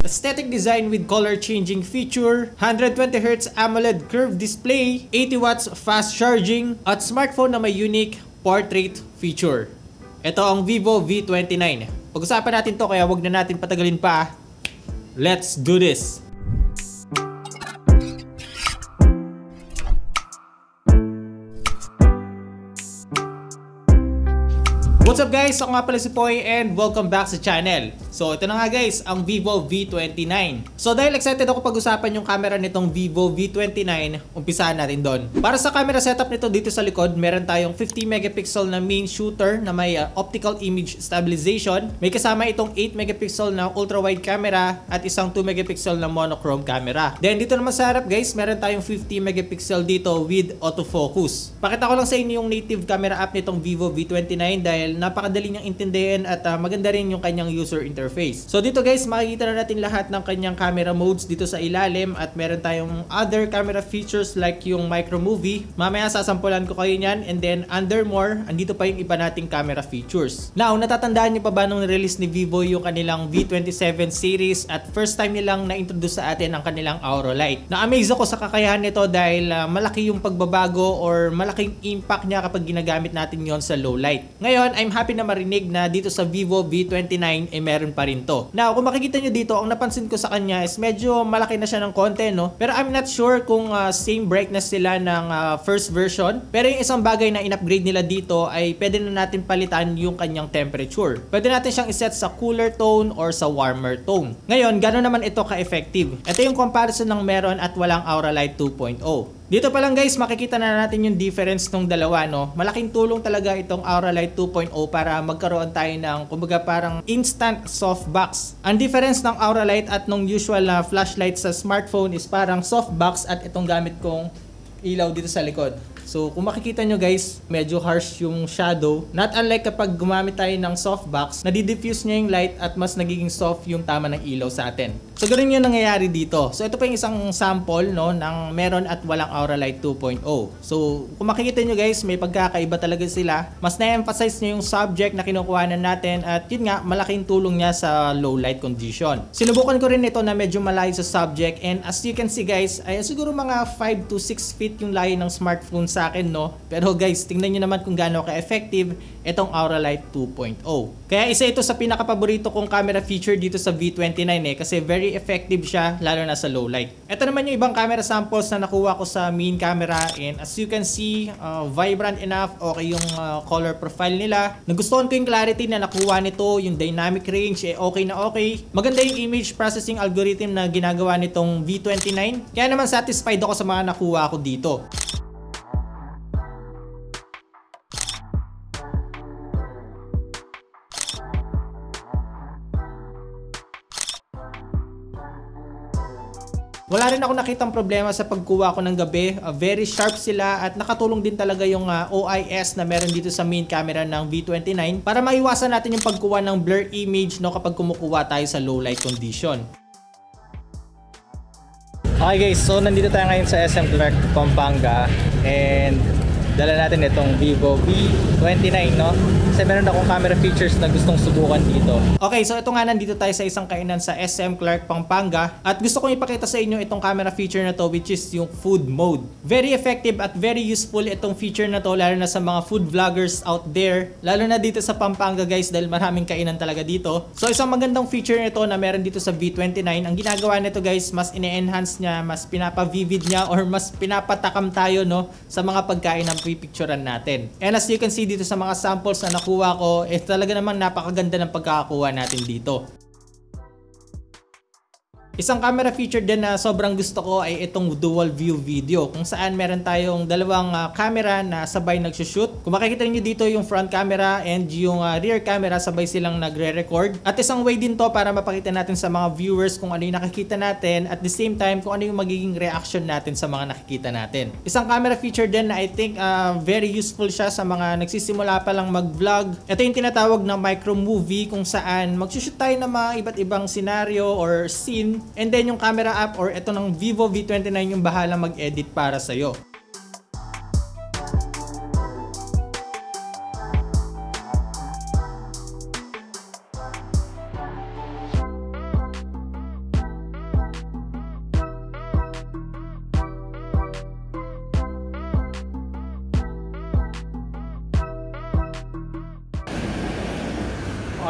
Aesthetic design with color changing feature, 120Hz AMOLED curved display, 80 watts fast charging, at smartphone na may unique portrait feature. Ito ang Vivo V29. Pag-usapan natin to kaya wag na natin patagalin pa. Let's do this! What's up guys? Ako nga pala si Poy and welcome back sa channel. So ito na nga guys, ang Vivo V29. So dahil excited ako pag-usapan yung camera nitong Vivo V29, umpisahan natin doon. Para sa camera setup nito dito sa likod, meron tayong 50 megapixel na main shooter na may optical image stabilization. May kasama itong 8 megapixel na ultra-wide camera at isang 2 megapixel na monochrome camera. Then dito naman sa harap guys, meron tayong 50 megapixel dito with autofocus. Pakita ko lang sa inyo yung native camera app nitong Vivo V29 dahil napakadali niyang intindihin at maganda rin yung kanyang user interface. So dito guys, makikita na natin lahat ng kanyang camera modes dito sa ilalim at meron tayong other camera features like yung micro movie. Mamaya sasampulan ko kayo niyan, and then under more, andito pa yung iba nating camera features. Now, natatandaan niyo pa ba nung release ni Vivo yung kanilang V27 series at first time nilang na-introduce sa atin ang kanilang Auralight. Na-amaze ako sa kakayahan nito dahil malaki yung pagbabago or malaking impact niya kapag ginagamit natin yon sa low light. Ngayon, I'm happy na marinig na dito sa Vivo V29 meron pa rin to. Now, kung makikita nyo dito, ang napansin ko sa kanya is medyo malaki na siya ng konti, no? Pero I'm not sure kung same brightness sila ng first version. Pero yung isang bagay na in-upgrade nila dito ay pwede na natin palitan yung kanyang temperature. Pwede natin siyang iset sa cooler tone or sa warmer tone. Ngayon, gano'n naman ito ka-effective? Ito yung comparison ng meron at walang Auralight 2.0. Dito pa lang guys, makikita na natin yung difference ng dalawa, no? Malaking tulong talaga itong Auralight 2.0 para magkaroon tayo ng kumbaga parang instant softbox. Ang difference ng Auralight at nung usual na flashlight sa smartphone is parang softbox at itong gamit kong ilaw dito sa likod. So kung makikita nyo guys, medyo harsh yung shadow. Not unlike kapag gumamit tayo ng softbox, nadi-diffuse niya yung light at mas nagiging soft yung tama ng ilaw sa atin. So ganun yung nangyayari dito. So ito pa yung isang sample, no, ng meron at walang Auralight 2.0. So kung makikita nyo guys, may pagkakaiba talaga sila. Mas na-emphasize niya yung subject na kinukuhanan natin at yun nga, malaking tulong niya sa low light condition. Sinubukan ko rin ito na medyo malayo sa subject, and as you can see guys, ay siguro mga 5 to 6 feet yung layo ng smartphone sa akin, no? Pero guys, tingnan nyo naman kung gaano ka-effective itong Auralight 2.0. Kaya isa ito sa pinaka-paborito kong camera feature dito sa V29 kasi very effective siya lalo na sa low light. Ito naman yung ibang camera samples na nakuha ko sa main camera, and as you can see, vibrant enough, okay yung color profile nila. Nagustuhan ko yung clarity na nakuha nito, yung dynamic range, okay na okay. Maganda yung image processing algorithm na ginagawa nitong V29. Kaya naman satisfied ako sa mga nakuha ko dito. Wala rin ako nakitang problema sa pagkuha ko ng gabi. Very sharp sila at nakatulong din talaga yung OIS na meron dito sa main camera ng V29 para maiwasan natin yung pagkuha ng blur image, no, kapag kumukuha tayo sa low light condition. Okay guys, so nandito tayo ngayon sa SM Clark, Pampanga, and dala natin itong Vivo V29, no? Kasi meron akong camera features na gustong subukan dito. Okay, so ito nga, nandito tayo sa isang kainan sa SM Clark, Pampanga. At gusto kong ipakita sa inyo itong camera feature na to, which is yung food mode. Very effective at very useful itong feature na to, lalo na sa mga food vloggers out there. Lalo na dito sa Pampanga guys, dahil maraming kainan talaga dito. So isang magandang feature nito na meron dito sa V29, ang ginagawa nito guys, mas ine-enhance niya, mas pinapa-vivid niya, or mas pinapatakam tayo, no, sa mga pagkain na pipicturean natin. And as you can see dito sa mga samples na nakuha ko, talaga namang napakaganda ng pagkakakuha natin dito. Isang camera feature din na sobrang gusto ko ay itong dual view video, kung saan meron tayong dalawang camera na sabay nagsushoot. Kung makikita niyo dito yung front camera and yung rear camera, sabay silang nagre-record. At isang way din to para mapakita natin sa mga viewers kung ano yung nakikita natin, at the same time kung ano yung magiging reaction natin sa mga nakikita natin. Isang camera feature din na I think very useful siya sa mga nagsisimula pa lang mag-vlog. Ito yung tinatawag na micro movie, kung saan magsushoot tayo ng mga iba't ibang scenario or scene. And then yung camera app or ito ng Vivo V29 yung bahala mag-edit para sa'yo.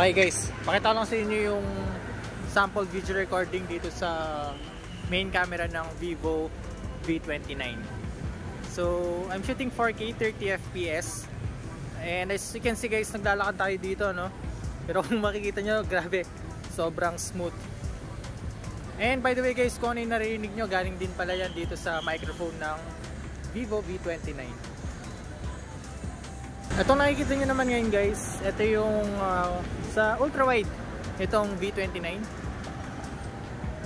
Okay guys, pakita ko lang sa inyo yung sample video recording dito sa main camera ng Vivo V29. So, I'm shooting 4K 30 FPS. And as you can see guys, naglalakad tayo dito, no? Pero kung makikita nyo, grabe, sobrang smooth. And by the way guys, kung ano yung narinig nyo, galing din pala yan dito sa microphone ng Vivo V29. Ito nakikita nyo naman ngayon guys, ito yung sa ultra wide, itong V29.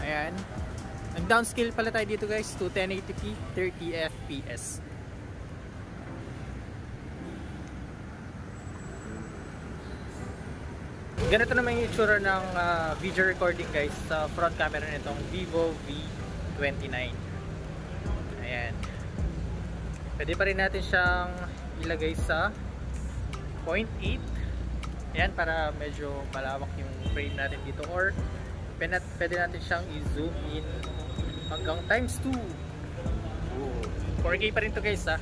Ayan, nag downscale pala tayo dito guys to 1080p 30 fps. Ganito naman yung itsura ng video recording guys sa front camera nitong Vivo V29. Ayan, pwede pa rin natin siyang ilagay sa 0.8. Ayan, para medyo malawak yung frame natin dito, or pwede natin siyang i-zoom in hanggang times 2. 4K pa rin to guys ha.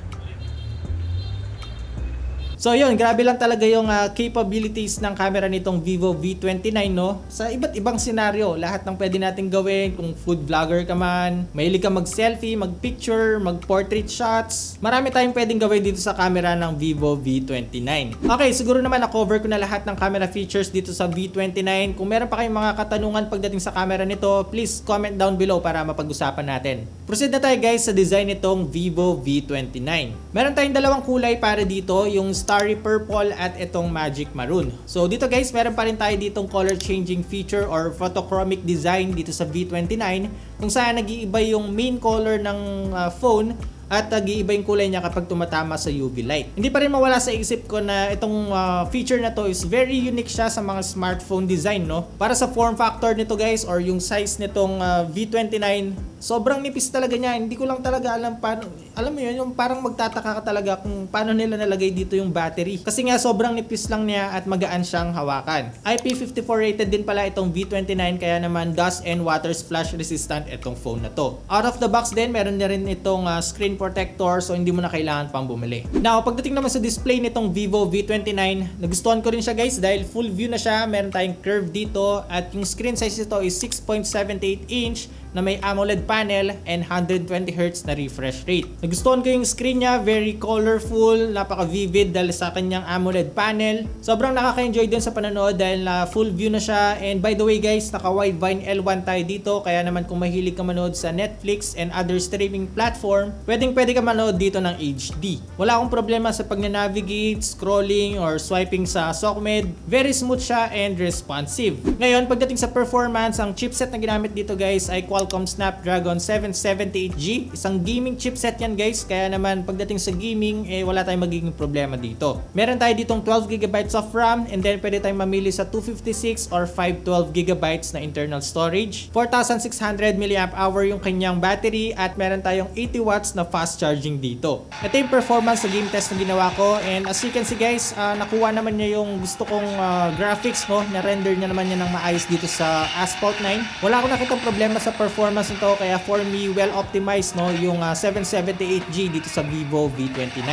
So yun, grabe lang talaga yung capabilities ng camera nitong Vivo V29, no? Sa iba't ibang senaryo, lahat ng pwede natin gawin. Kung food vlogger ka man, mahilig ka mag-selfie, mag-picture, mag-portrait shots, marami tayong pwedeng gawin dito sa camera ng Vivo V29. Okay, siguro naman na-cover ko na lahat ng camera features dito sa V29. Kung meron pa kayong mga katanungan pagdating sa camera nito, please comment down below para mapag-usapan natin. Proceed na tayo guys sa design nitong Vivo V29. Meron tayong dalawang kulay para dito, yung Starry Purple at itong Magic Maroon. So dito guys, meron pa rin tayo ditong color changing feature or photochromic design dito sa V29, kung saan nag-iiba yung main color ng phone at nag-iiba yung kulay niya kapag tumatama sa UV light. Hindi pa rin mawala sa isip ko na itong feature na to is very unique siya sa mga smartphone design, no? Para sa form factor nito guys, or yung size nitong V29, sobrang nipis talaga niya. Hindi ko lang talaga alam paano, alam mo yun, yung parang magtataka ka talaga kung paano nila nalagay dito yung battery. Kasi nga sobrang nipis lang niya at magaan siyang hawakan. IP54 rated din pala itong V29, kaya naman dust and water splash resistant itong phone na to. Out of the box din, meron na rin itong screen protector, so hindi mo na kailangan pang bumili. Now, pagdating naman sa display nitong Vivo V29, nagustuhan ko rin siya guys dahil full view na siya. Meron tayong curve dito at yung screen size nito is 6.78 inch na may AMOLED panel and 120Hz na refresh rate. Nagustuhan ko yung screen niya, very colorful, napaka-vivid dahil sa kanyang AMOLED panel. Sobrang nakaka-enjoy din sa panonood dahil full view na siya. And by the way guys, naka-Widevine L1 tayo dito, kaya naman kung mahilig ka manood sa Netflix and other streaming platform, pwede ka manood dito ng HD. Wala akong problema sa pag-navigate, scrolling, or swiping sa SOCMED. Very smooth siya and responsive. Ngayon, pagdating sa performance, ang chipset na ginamit dito guys ay Qualcomm Snapdragon 778G. Isang gaming chipset yan guys, kaya naman pagdating sa gaming, wala tayong magiging problema dito. Meron tayo ditong 12GB of RAM, and then pwede tayong mamili sa 256 or 512GB na internal storage. 4,600 mAh yung kanyang battery, at meron tayong 80 watts na fast charging dito. Ito yung performance sa game test na ginawa ko, and as you can see guys, nakuha naman niya yung gusto kong graphics, no? Na-render niya naman niya ng maayos dito sa Asphalt 9. Wala akong nakitang problema sa performance nito, kaya for me, well optimized, no, yung 778G dito sa Vivo V29.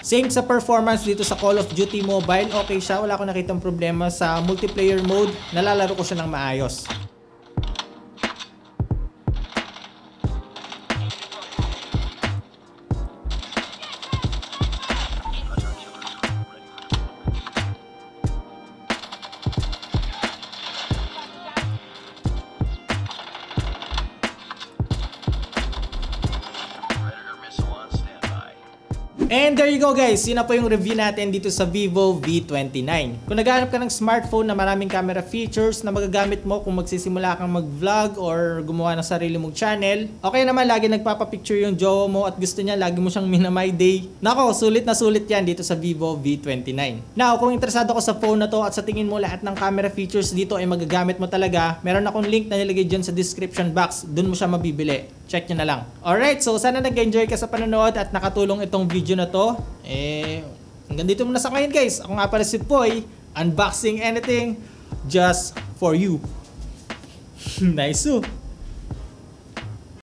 Same sa performance dito sa Call of Duty Mobile, okay siya, wala akong nakitang problema. Sa multiplayer mode, nalalaro ko siya ng maayos. And there you go guys, yun na po yung review natin dito sa Vivo V29. Kung naghahanap ka ng smartphone na maraming camera features na magagamit mo kung magsisimula kang mag-vlog or gumawa ng sarili mong channel, okay naman lagi nagpapapicture yung jowa mo at gusto niya lagi mo siyang minamay day, nako, sulit na sulit yan dito sa Vivo V29. Now, kung interesado ka sa phone na to at sa tingin mo lahat ng camera features dito ay magagamit mo talaga, meron akong link na nilagay dyan sa description box, dun mo siya mabibili. Check nyo na lang. Alright, so sana nag-enjoy ka sa panonood at nakatulong itong video na to. Hanggang dito muna sa ngayon guys. Ako nga pala si Poy, unboxing anything just for you. Nice.